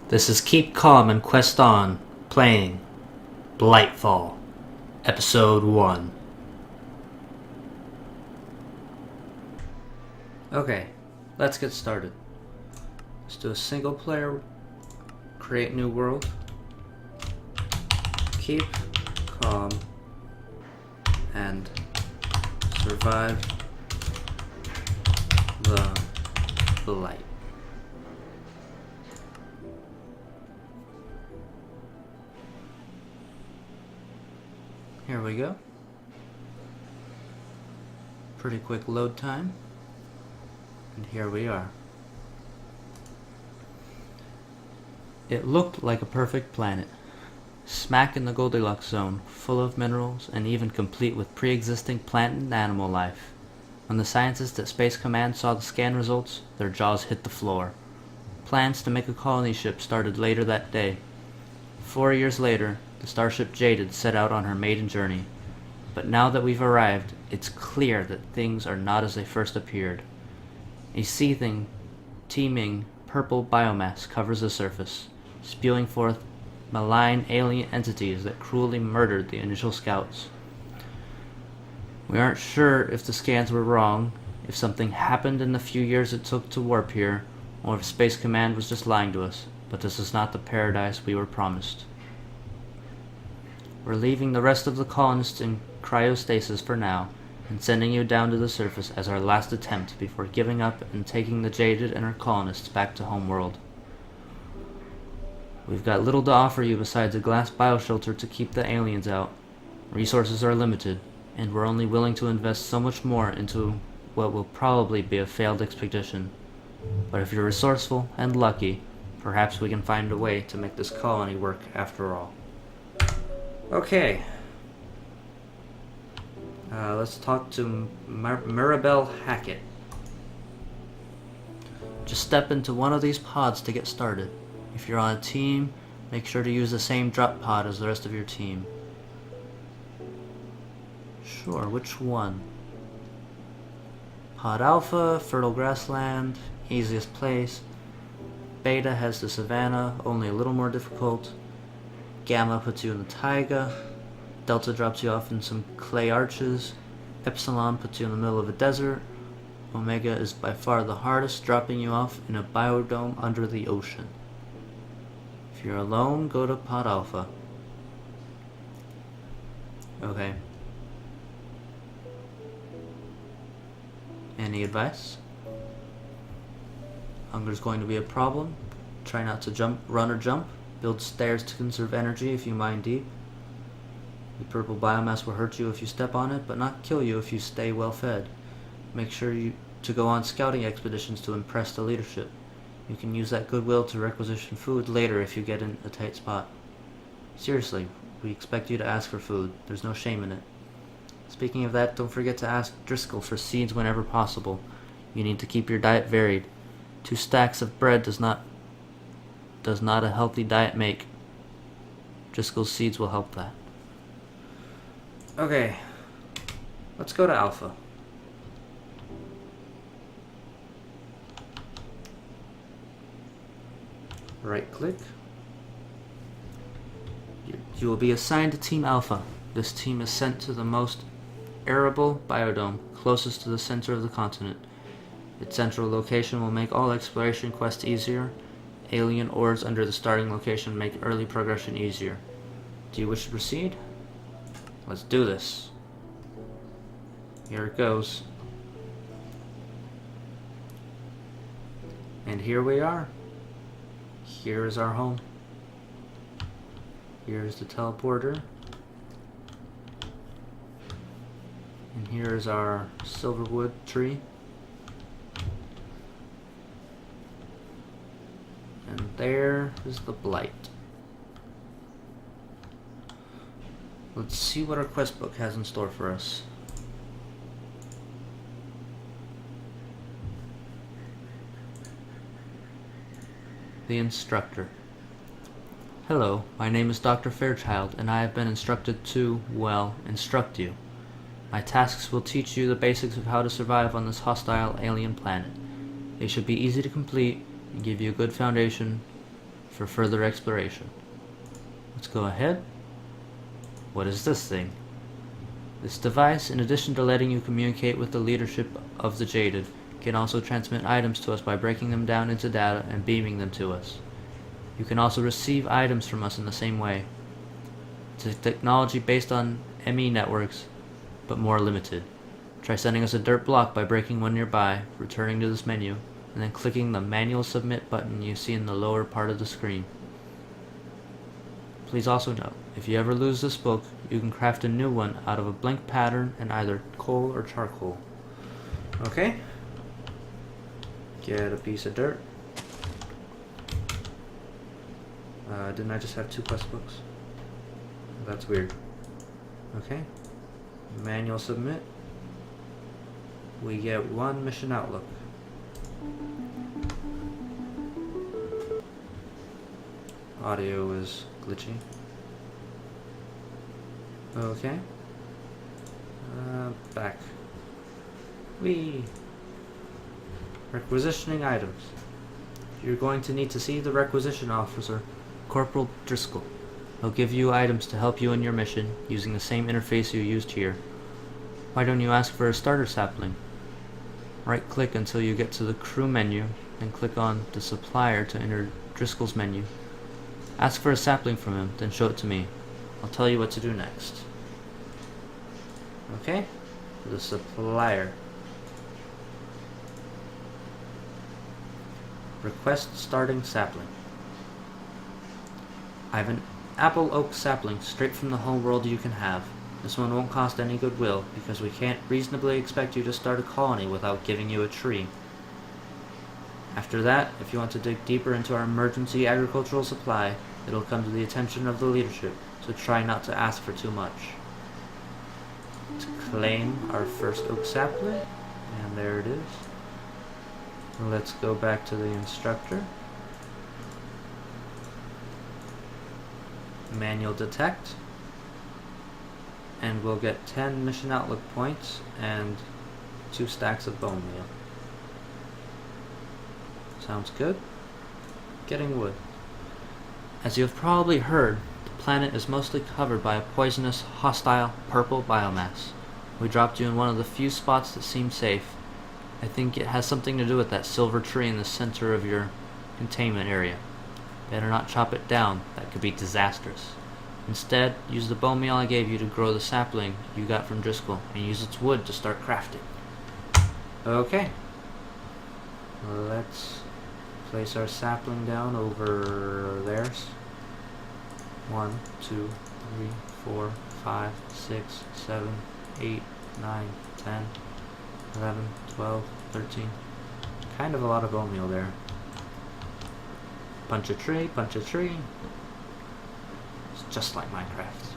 This is Keep Calm and Quest On, playing Blightfall, Episode 1. Okay, let's get started. Let's do a single player, create new world, keep calm, and survive the Blight. Here we go. Pretty quick load time. And here we are. It looked like a perfect planet. Smack in the Goldilocks zone, full of minerals and even complete with pre-existing plant and animal life. When the scientists at Space Command saw the scan results, their jaws hit the floor. Plans to make a colony ship started later that day. 4 years later, the starship Jaded set out on her maiden journey. But now that we've arrived, it's clear that things are not as they first appeared. A seething, teeming, purple biomass covers the surface, spewing forth malign alien entities that cruelly murdered the initial scouts. We aren't sure if the scans were wrong, if something happened in the few years it took to warp here, or if Space Command was just lying to us, but this is not the paradise we were promised. We're leaving the rest of the colonists in cryostasis for now, and sending you down to the surface as our last attempt before giving up and taking the Jaded and our colonists back to homeworld. We've got little to offer you besides a glass bioshelter to keep the aliens out. Resources are limited, and we're only willing to invest so much more into what will probably be a failed expedition. But if you're resourceful and lucky, perhaps we can find a way to make this colony work after all. Okay. Let's talk to Mirabelle Hackett. Just step into one of these pods to get started. If you're on a team, make sure to use the same drop pod as the rest of your team. Sure, which one? Pod Alpha, fertile grassland, easiest place. Beta has the savannah, only a little more difficult. Gamma puts you in the taiga. Delta drops you off in some clay arches. Epsilon puts you in the middle of a desert. Omega is by far the hardest, dropping you off in a biodome under the ocean. If you're alone, go to Pod Alpha. Okay. Any advice? Hunger's going to be a problem. Try not to run or jump. Build stairs to conserve energy if you mine deep. The purple biomass will hurt you if you step on it, but not kill you if you stay well fed. Make sure to go on scouting expeditions to impress the leadership. You can use that goodwill to requisition food later if you get in a tight spot. Seriously, we expect you to ask for food. There's no shame in it. Speaking of that, don't forget to ask Driscoll for seeds whenever possible. You need to keep your diet varied. 2 stacks of bread does not a healthy diet make. Driscoll's seeds will help that. Okay, let's go to Alpha. Right click. You will be assigned to Team Alpha. This team is sent to the most arable biodome closest to the center of the continent. Its central location will make all exploration quests easier. Alien ores under the starting location make early progression easier. Do you wish to proceed? Let's do this. Here it goes. And here we are. Here is our home. Here is the teleporter. And here is our silverwood tree. And there is the Blight. Let's see what our quest book has in store for us. The Instructor. Hello, my name is Dr. Fairchild, and I have been instructed to, well, instruct you. My tasks will teach you the basics of how to survive on this hostile alien planet. They should be easy to complete and give you a good foundation for further exploration. Let's go ahead. What is this thing? This device, in addition to letting you communicate with the leadership of the Jaded, can also transmit items to us by breaking them down into data and beaming them to us. You can also receive items from us in the same way. It's a technology based on ME networks, but more limited. Try sending us a dirt block by breaking one nearby, returning to this menu, and then clicking the manual submit button you see in the lower part of the screen. Please also note, if you ever lose this book, you can craft a new one out of a blank pattern and either coal or charcoal. Okay? Get a piece of dirt. Didn't I just have 2 quest books? That's weird. Okay. Manual submit. We get 1 mission outlook. Audio is glitchy. Okay. Back. Requisitioning items. You're going to need to see the requisition officer, Corporal Driscoll. He'll give you items to help you in your mission using the same interface you used here. Why don't you ask for a starter sapling? Right-click until you get to the crew menu, then click on the supplier to enter Driscoll's menu. Ask for a sapling from him, then show it to me. I'll tell you what to do next. Okay? The supplier. Request starting sapling. I have an apple oak sapling straight from the whole world you can have. This one won't cost any goodwill, because we can't reasonably expect you to start a colony without giving you a tree. After that, if you want to dig deeper into our emergency agricultural supply, it'll come to the attention of the leadership, so try not to ask for too much. To claim our first oak sapling, and there it is. Let's go back to the instructor. Manual detect. And we'll get 10 mission outlook points and 2 stacks of bone meal. Sounds good. Getting wood. As you have probably heard, the planet is mostly covered by a poisonous, hostile, purple biomass. We dropped you in one of the few spots that seem safe. I think it has something to do with that silver tree in the center of your containment area. Better not chop it down, that could be disastrous. Instead, use the bone meal I gave you to grow the sapling you got from Driscoll, and use its wood to start crafting. Okay. Let's place our sapling down over there. 1, 2, 3, 4, 5, 6, 7, 8, 9, 10, 11, 12, 13. Kind of a lot of bone meal there. Punch a tree, punch a tree. It's just like Minecraft.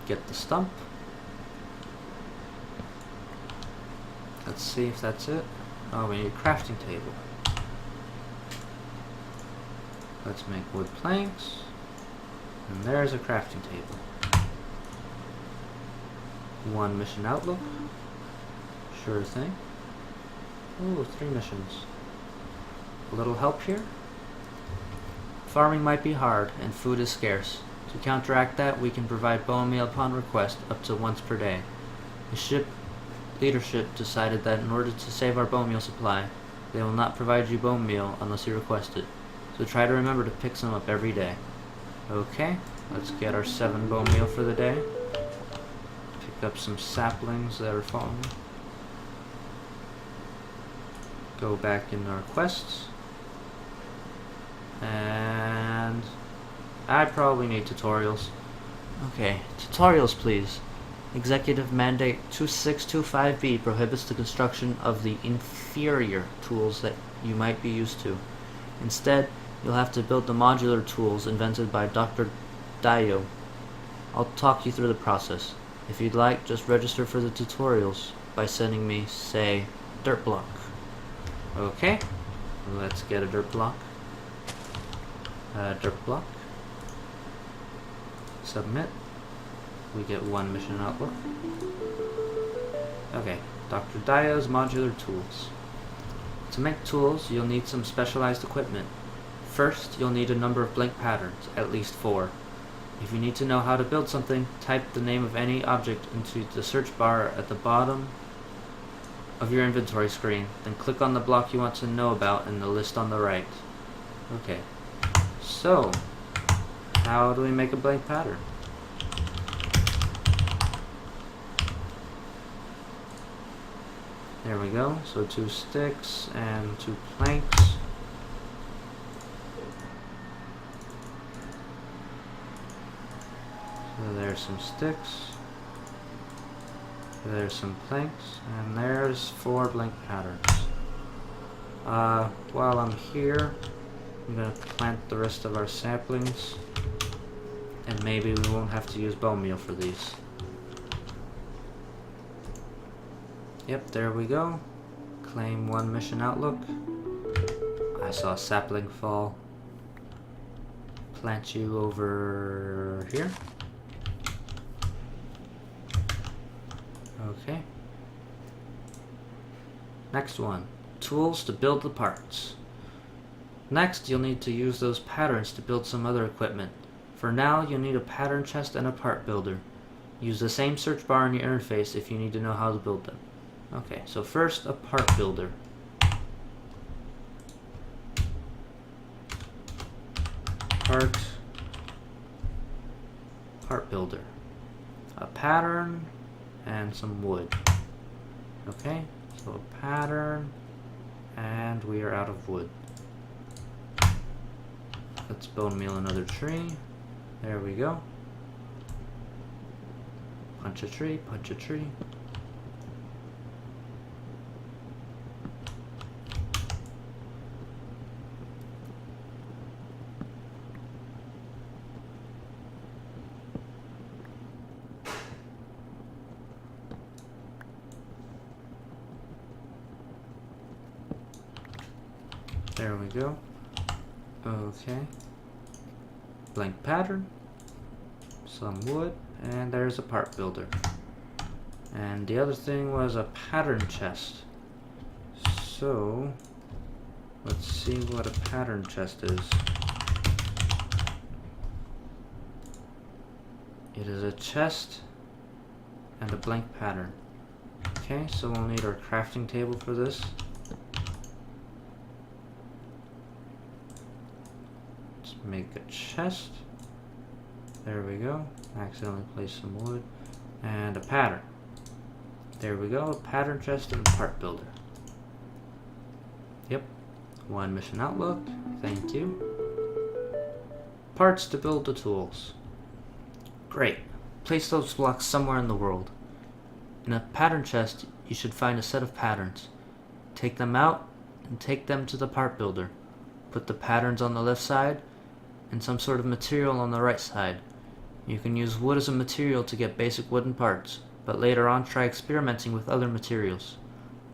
Get the stump. Let's see if that's it. Oh, we need a crafting table. Let's make wood planks. And there's a crafting table. 1 mission outlook. Sure thing. Ooh, 3 missions. A little help here? Farming might be hard, and food is scarce. To counteract that, we can provide bone meal upon request up to once per day. The ship leadership decided that in order to save our bone meal supply, they will not provide you bone meal unless you request it. So try to remember to pick some up every day. Okay, let's get our 7 bone meal for the day. Pick up some saplings that are falling. Go back in our quests. And I probably need tutorials. Okay, tutorials please. Executive Mandate 2625B prohibits the construction of the inferior tools that you might be used to. Instead, you'll have to build the modular tools invented by Dr. Dio. I'll talk you through the process. If you'd like, just register for the tutorials by sending me, say, dirt block. Okay, let's get a dirt block. Dirt block. Submit. We get 1 mission outlook. Okay, Dr. Dia's modular tools. To make tools, you'll need some specialized equipment. First, you'll need a number of blank patterns, at least 4. If you need to know how to build something, type the name of any object into the search bar at the bottom of your inventory screen, then click on the block you want to know about in the list on the right. Okay, so how do we make a blank pattern? There we go, so 2 sticks and 2 planks. So there's some sticks, there's some planks, and there's 4 blank patterns. While I'm here, I'm going to plant the rest of our saplings, and maybe we won't have to use bone meal for these. Yep, there we go. Claim 1 mission outlook. I saw a sapling fall. Plant you over here. Okay. Next one. Tools to build the parts. Next, you'll need to use those patterns to build some other equipment. For now, you'll need a pattern chest and a part builder. Use the same search bar in your interface if you need to know how to build them. Okay, so first, a part builder. Part builder. A pattern and some wood. Okay, so a pattern, and we are out of wood. Let's bone meal another tree. There we go. Punch a tree, punch a tree. There we go. Okay. Blank pattern, some wood, and there's a part builder. And the other thing was a pattern chest. So, let's see what a pattern chest is. It is a chest and a blank pattern. Okay, so we'll need our crafting table for this. Make a chest. There we go. Accidentally placed some wood. And a pattern. There we go. A pattern chest and a part builder. Yep. 1 mission outlook. Thank you. Parts to build the tools. Great. Place those blocks somewhere in the world. In a pattern chest, you should find a set of patterns. Take them out and take them to the part builder. Put the patterns on the left side and some sort of material on the right side. You can use wood as a material to get basic wooden parts, but later on try experimenting with other materials.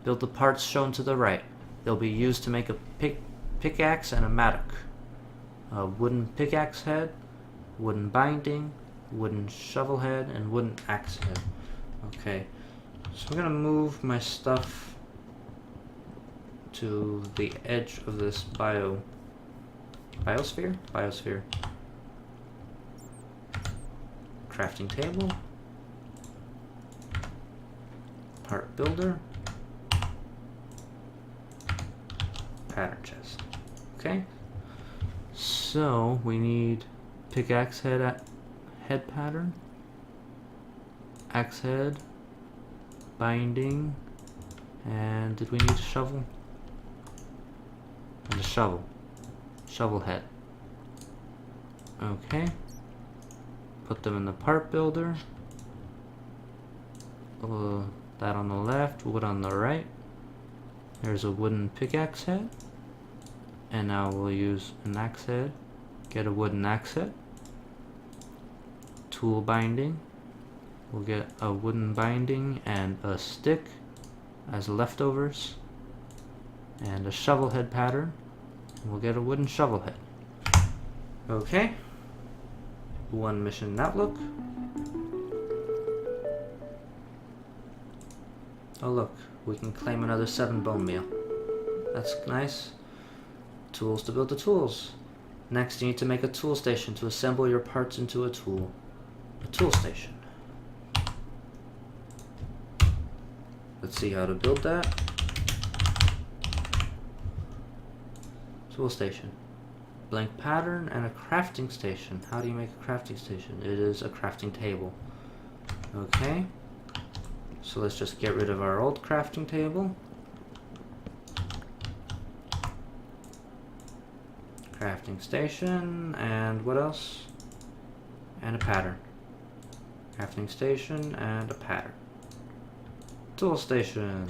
Build the parts shown to the right. They'll be used to make a pickaxe and a mattock. A wooden pickaxe head, wooden binding, wooden shovel head, and wooden axe head. Okay, so I'm gonna move my stuff to the edge of this biosphere? Biosphere. Crafting table. Part builder. Pattern chest. Okay. So we need pickaxe head pattern. Axe head. Binding. And did we need a shovel? And a shovel. Shovel head. Okay. Put them in the part builder. That on the left, wood on the right. There's a wooden pickaxe head. And now we'll use an axe head. Get a wooden axe head. Tool binding. We'll get a wooden binding and a stick as leftovers. And a shovel head pattern. We'll get a wooden shovel head. Okay. 1 mission outlook. Oh look, we can claim another 7 bone meal. That's nice. Tools to build the tools. Next, you need to make a tool station to assemble your parts into a tool. A tool station. Let's see how to build that. Tool station. Blank pattern and a crafting station. How do you make a crafting station? It is a crafting table. Okay. So let's just get rid of our old crafting table. Crafting station, and what else? And a pattern. Crafting station and a pattern. Tool station.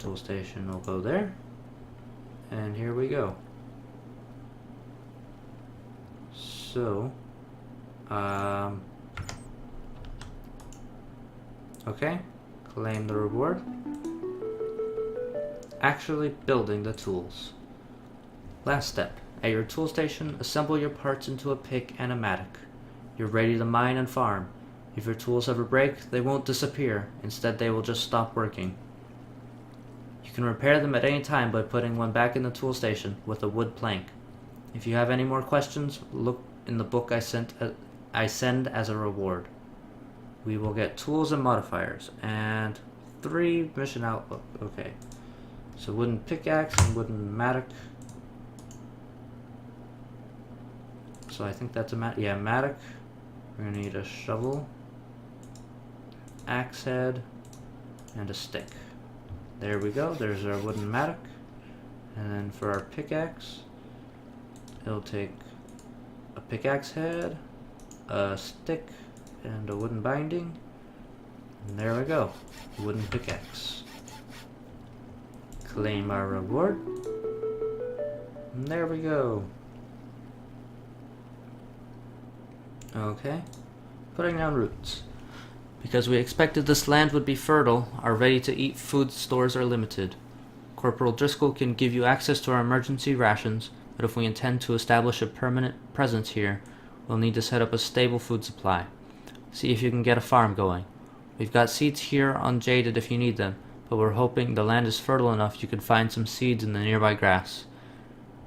Tool station will go there. And here we go. So, okay, claim the reward. Actually building the tools. Last step, at your tool station, assemble your parts into a pick and a mattock. You're ready to mine and farm. If your tools ever break, they won't disappear. Instead, they will just stop working. You can repair them at any time by putting one back in the tool station with a wood plank. If you have any more questions, look in the book I send as a reward. We will get tools and modifiers, and 3 mission outlook. Okay, so wooden pickaxe and wooden mattock. So I think that's a mattock. We're gonna need a shovel, axe head, and a stick. There we go, there's our wooden mattock. And then for our pickaxe, it'll take a pickaxe head, a stick, and a wooden binding. And there we go, wooden pickaxe. Claim our reward. And there we go. Okay, putting down roots. Because we expected this land would be fertile, our ready-to-eat food stores are limited. Corporal Driscoll can give you access to our emergency rations, but if we intend to establish a permanent presence here, we'll need to set up a stable food supply. See if you can get a farm going. We've got seeds here on Jaded if you need them, but we're hoping the land is fertile enough you can find some seeds in the nearby grass.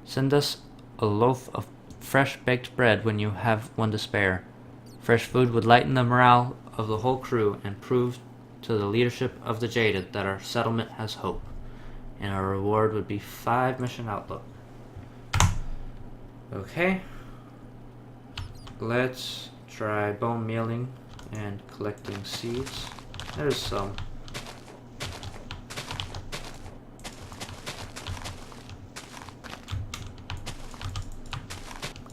Send us a loaf of fresh baked bread when you have one to spare. Fresh food would lighten the morale of the whole crew and prove to the leadership of the Jaded that our settlement has hope. And our reward would be 5 mission outlook. Okay. Let's try bone mealing and collecting seeds. There's some.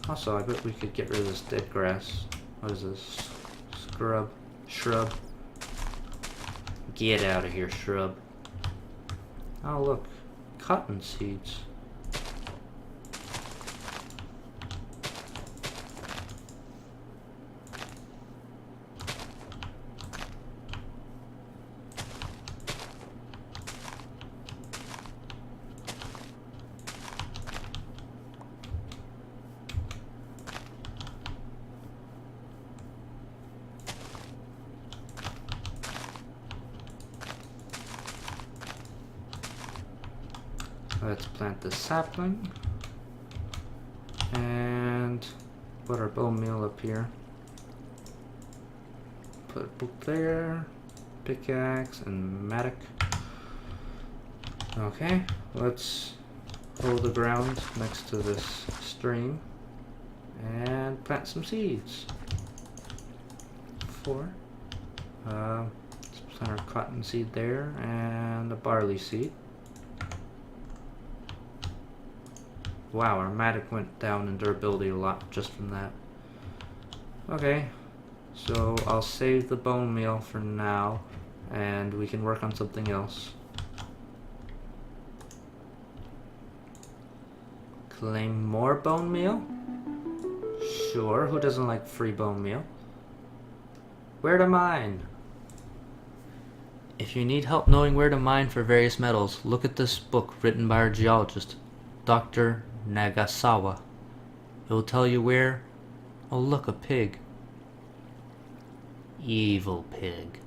Also, I bet we could get rid of this dead grass. What is this? Shrub. Get out of here, shrub. Oh look, cotton seeds. Let's plant the sapling and put our bone meal up here. Put a book there, pickaxe and mattock. Okay, let's hold the ground next to this stream and plant some seeds. 4. Let's plant our cotton seed there and a barley seed. Wow, our mattock went down in durability a lot just from that. Okay, so I'll save the bone meal for now, and we can work on something else. Claim more bone meal? Sure, who doesn't like free bone meal? Where to mine? If you need help knowing where to mine for various metals, look at this book written by our geologist, Dr. Nagasawa. It will tell you where. Oh look, a pig. Evil pig.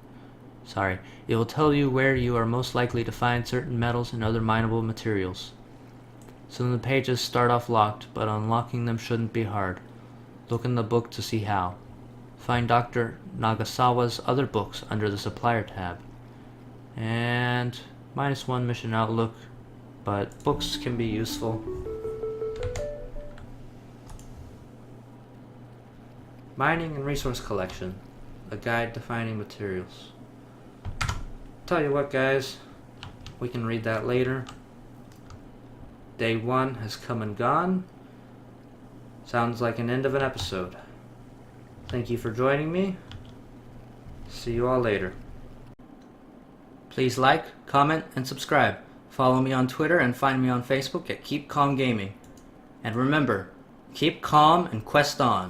It will tell you where you are most likely to find certain metals and other mineable materials. Some of the pages start off locked, but unlocking them shouldn't be hard. Look in the book to see how. Find Dr. Nagasawa's other books under the supplier tab. And -1 mission outlook, but books can be useful. Mining and resource collection, a guide to finding materials. Tell you what, guys, we can read that later. Day 1 has come and gone. Sounds like an end of an episode. Thank you for joining me. See you all later. Please like, comment, and subscribe. Follow me on Twitter and find me on Facebook at QeepQalm Gaming. And remember, keep calm and quest on.